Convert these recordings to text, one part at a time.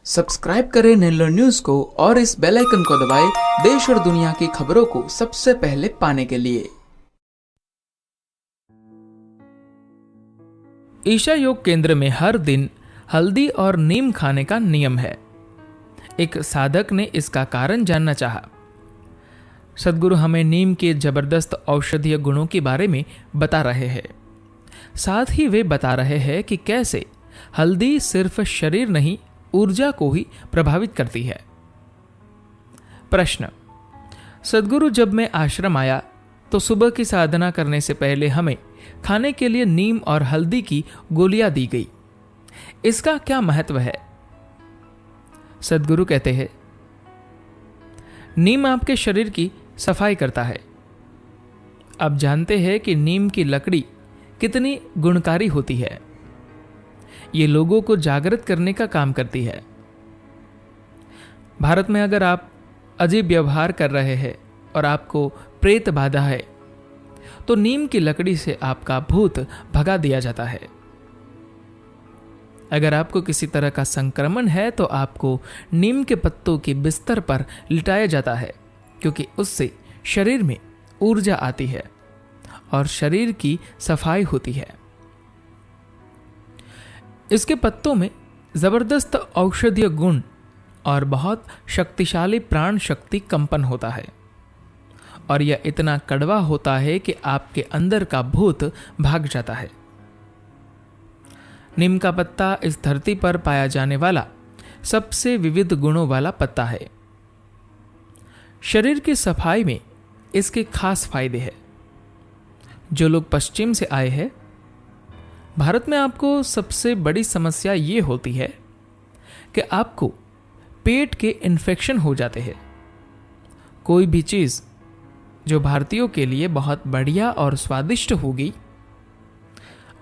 Subscribe करें Nellore news को और इस बेल आइकन को दबाएं देश और दुनिया की खबरों को सबसे पहले पाने के लिए। ईशा योग केंद्र में हर दिन हल्दी और नीम खाने का नियम है। एक साधक ने इसका कारण जानना चाहा। सद्गुरु हमें नीम के जबरदस्त औषधीय गुणों के बारे में बता रहे हैं। साथ ही वे बता रहे हैं कि कैसे हल्दी सिर्फ शरीर नहीं, ऊर्जा को ही प्रभावित करती है। प्रश्न: सद्गुरु, जब मैं आश्रम आया तो सुबह की साधना करने से पहले हमें खाने के लिए नीम और हल्दी की गोलियां दी गई। इसका क्या महत्व है? सद्गुरु कहते हैं, नीम आपके शरीर की सफाई करता है। आप जानते हैं कि नीम की लकड़ी कितनी गुणकारी होती है। ये लोगों को जागृत करने का काम करती है। भारत में अगर आप अजीब व्यवहार कर रहे हैं और आपको प्रेत बाधा है तो नीम की लकड़ी से आपका भूत भगा दिया जाता है। अगर आपको किसी तरह का संक्रमण है तो आपको नीम के पत्तों के बिस्तर पर लिटाया जाता है, क्योंकि उससे शरीर में ऊर्जा आती है और शरीर की सफाई होती है। इसके पत्तों में जबरदस्त औषधीय गुण और बहुत शक्तिशाली प्राण शक्ति कंपन होता है, और यह इतना कड़वा होता है कि आपके अंदर का भूत भाग जाता है। नीम का पत्ता इस धरती पर पाया जाने वाला सबसे विविध गुणों वाला पत्ता है। शरीर की सफाई में इसके खास फायदे हैं। जो लोग पश्चिम से आए हैं, भारत में आपको सबसे बड़ी समस्या ये होती है कि आपको पेट के इन्फेक्शन हो जाते हैं। कोई भी चीज जो भारतीयों के लिए बहुत बढ़िया और स्वादिष्ट होगी,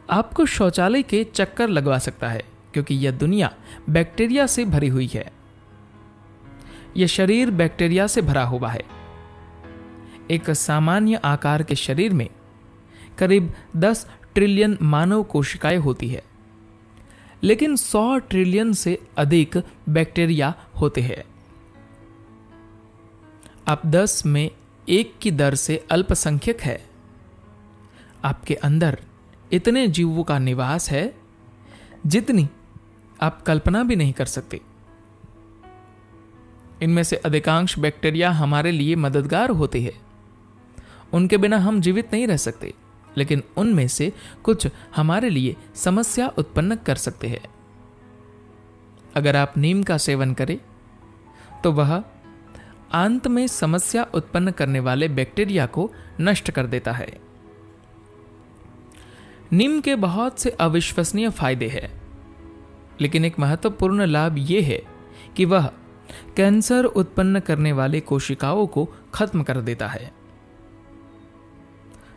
आपको शौचालय के चक्कर लगवा सकता है, क्योंकि यह दुनिया बैक्टीरिया से भरी हुई है। यह शरीर बैक्टीरिया से भरा हुआ है। एक सामान्य आकार के शरीर में करीब 10 ट्रिलियन मानव कोशिकाएं होती है, लेकिन 100 ट्रिलियन से अधिक बैक्टीरिया होते हैं। आप 10 में 1 की दर से अल्पसंख्यक है। आपके अंदर इतने जीवों का निवास है जितनी आप कल्पना भी नहीं कर सकते। इनमें से अधिकांश बैक्टीरिया हमारे लिए मददगार होते हैं। उनके बिना हम जीवित नहीं रह सकते, लेकिन उनमें से कुछ हमारे लिए समस्या उत्पन्न कर सकते हैं। अगर आप नीम का सेवन करें तो वह अंत में समस्या उत्पन्न करने वाले बैक्टीरिया को नष्ट कर देता है। नीम के बहुत से अविश्वसनीय फायदे हैं, लेकिन एक महत्वपूर्ण लाभ यह है कि वह कैंसर उत्पन्न करने वाले कोशिकाओं को खत्म कर देता है।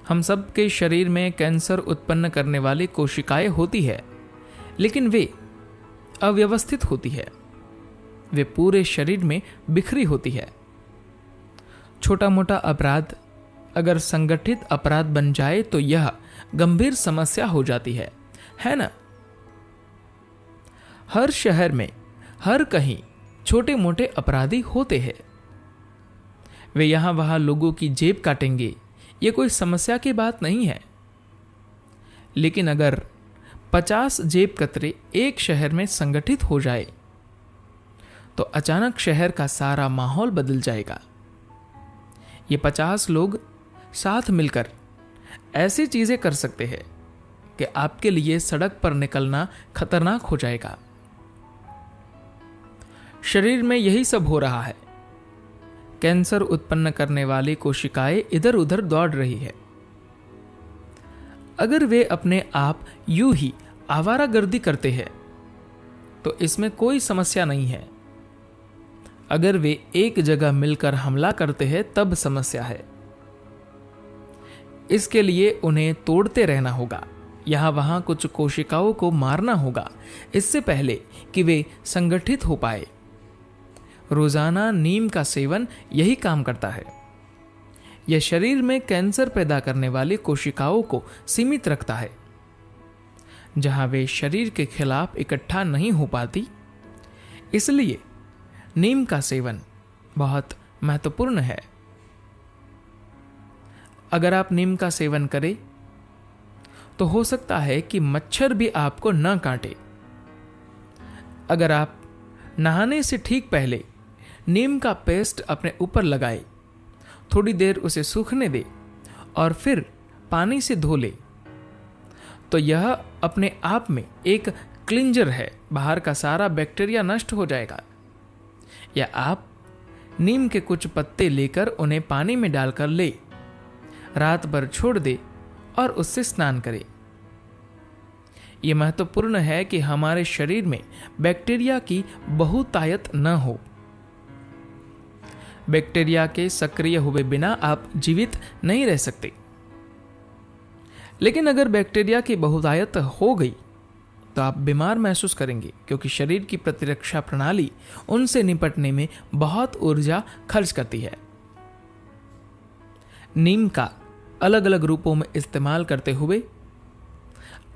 हम सब के शरीर में कैंसर उत्पन्न करने वाली कोशिकाएं होती है, लेकिन वे अव्यवस्थित होती है। वे पूरे शरीर में बिखरी होती है। छोटा मोटा अपराध अगर संगठित अपराध बन जाए तो यह गंभीर समस्या हो जाती है ना? हर शहर में हर कहीं छोटे मोटे अपराधी होते हैं। वे यहां वहां लोगों की जेब काटेंगे, ये कोई समस्या की बात नहीं है। लेकिन अगर 50 जेब कतरे एक शहर में संगठित हो जाए तो अचानक शहर का सारा माहौल बदल जाएगा। ये 50 लोग साथ मिलकर ऐसी चीजें कर सकते हैं कि आपके लिए सड़क पर निकलना खतरनाक हो जाएगा। शरीर में यही सब हो रहा है। कैंसर उत्पन्न करने वाली कोशिकाएं इधर उधर दौड़ रही है। अगर वे अपने आप यूं ही आवारागर्दी करते हैं तो इसमें कोई समस्या नहीं है। अगर वे एक जगह मिलकर हमला करते हैं तब समस्या है। इसके लिए उन्हें तोड़ते रहना होगा, यहां वहां कुछ कोशिकाओं को मारना होगा इससे पहले कि वे संगठित हो पाए। रोजाना नीम का सेवन यही काम करता है। यह शरीर में कैंसर पैदा करने वाली कोशिकाओं को सीमित रखता है। जहां वे शरीर के खिलाफ इकट्ठा नहीं हो पाती, इसलिए नीम का सेवन बहुत महत्वपूर्ण है। अगर आप नीम का सेवन करें तो हो सकता है कि मच्छर भी आपको न काटे। अगर आप नहाने से ठीक पहले नीम का पेस्ट अपने ऊपर लगाए, थोड़ी देर उसे सूखने दे और फिर पानी से धो ले, तो यह अपने आप में एक क्लिंजर है, बाहर का सारा बैक्टीरिया नष्ट हो जाएगा। या आप नीम के कुछ पत्ते लेकर उन्हें पानी में डालकर ले, रात भर छोड़ दे और उससे स्नान करें। यह महत्वपूर्ण है कि हमारे शरीर में बैक्टीरिया की बहुतायत न हो। बैक्टीरिया के सक्रिय हुए बिना आप जीवित नहीं रह सकते। लेकिन अगर बैक्टीरिया की बहुतायत हो गई तो आप बीमार महसूस करेंगे, क्योंकि शरीर की प्रतिरक्षा प्रणाली उनसे निपटने में बहुत ऊर्जा खर्च करती है। नीम का अलग अलग रूपों में इस्तेमाल करते हुए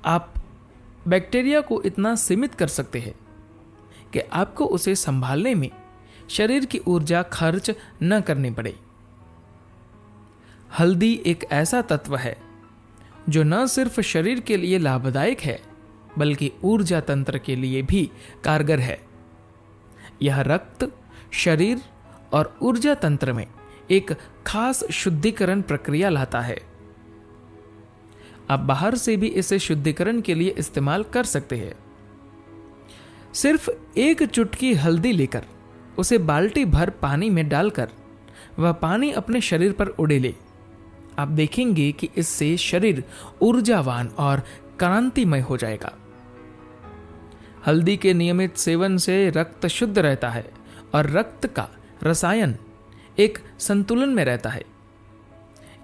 आप बैक्टीरिया को इतना सीमित कर सकते हैं कि आपको उसे संभालने में शरीर की ऊर्जा खर्च न करनी पड़े। हल्दी एक ऐसा तत्व है जो न सिर्फ शरीर के लिए लाभदायक है, बल्कि ऊर्जा तंत्र के लिए भी कारगर है। यह रक्त, शरीर और ऊर्जा तंत्र में एक खास शुद्धिकरण प्रक्रिया लाता है। आप बाहर से भी इसे शुद्धिकरण के लिए इस्तेमाल कर सकते हैं। सिर्फ एक चुटकी हल्दी लेकर उसे बाल्टी भर पानी में डालकर वह पानी अपने शरीर पर उड़ेले। आप देखेंगे कि इससे शरीर ऊर्जावान और क्रांतिमय हो जाएगा। हल्दी के नियमित सेवन से रक्त शुद्ध रहता है और रक्त का रसायन एक संतुलन में रहता है।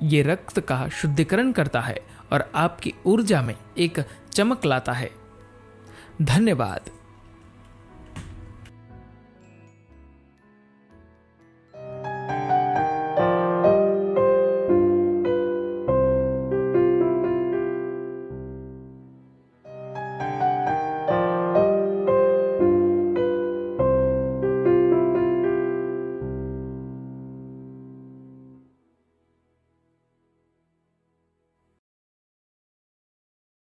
ये रक्त का शुद्धिकरण करता है और आपकी ऊर्जा में एक चमक लाता है। धन्यवाद।